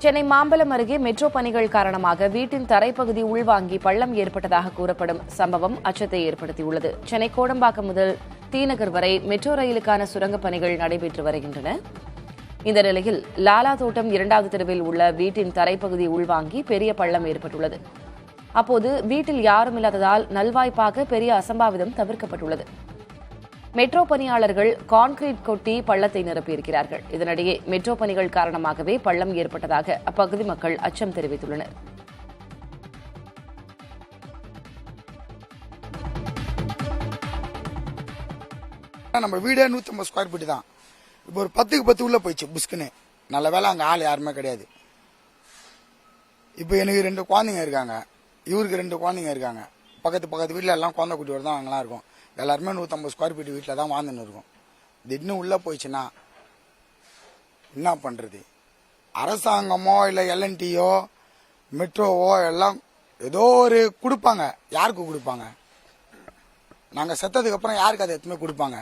சென்னை மாம்பலம் அருகே மெட்ரோ பணிகள் காரணமாக வீட்டின் தரைப்பகுதி உள்வாங்கி பள்ளம் ஏற்பட்டதாக கூறப்படும் சம்பவம் அச்சத்தை ஏற்படுத்தியுள்ளது. சென்னை கோடம்பாக்கம் முதல் தீநகர் வரை மெட்ரோ ரயிலுக்கான சுரங்கப் பணிகள் நடைபெற்று வருகின்றன. இந்த நிலையில் லாலா தோட்டம் 2வது தெருவில் உள்ள வீட்டின் தரைப்பகுதி உள்வாங்கி பெரிய பள்ளம் ஏற்பட்டுள்ளது. அப்போது வீட்டில் யாரும் இல்லாததால் நல்வாய்ப்பாக பெரிய அசம்பாவிதம் தவிர்க்கப்பட்டுள்ளது. மெட்ரோ பணியாளர்கள் கான்கிரீட் கொட்டி பள்ளத்தை நிரப்பியிருக்கிறார்கள். இதனிடையே மெட்ரோ பணிகள் காரணமாகவே பள்ளம் ஏற்பட்டதாக அப்பகுதி மக்கள் அச்சம் தெரிவித்துள்ளனர். நம்ம வீடே 150 ஸ்கொயர் ஃபீட் தான். இப்போ ஒரு 10க்கு 10 உள்ள போயிடுச்சு புஷ்குன்னு. நல்ல வேலை அங்கே ஆள் யாருமே கிடையாது. இப்போ எனக்கு 2 குழந்தைங்க இருக்காங்க, இவருக்கு 2 குழந்தைங்க இருக்காங்க. பக்கத்து வீட்டில் எல்லாம் குழந்தை குட்டியோட தான் அங்கெல்லாம் இருக்கும். எல்லாருமே 150 ஸ்கொயர் ஃபீட் வீட்டில் தான் வாழ்ந்துன்னு இருக்கும். இது இன்னும் உள்ளே போயிடுச்சுன்னா என்ன பண்ணுறது? அரசாங்கமோ இல்லை எல்என்டியோ மெட்ரோவோ எல்லாம் ஏதோ ஒரு கொடுப்பாங்க. யாருக்கு கொடுப்பாங்க? நாங்கள் செத்ததுக்கப்புறம் யாருக்கு அதை எதுவுமே கொடுப்பாங்க?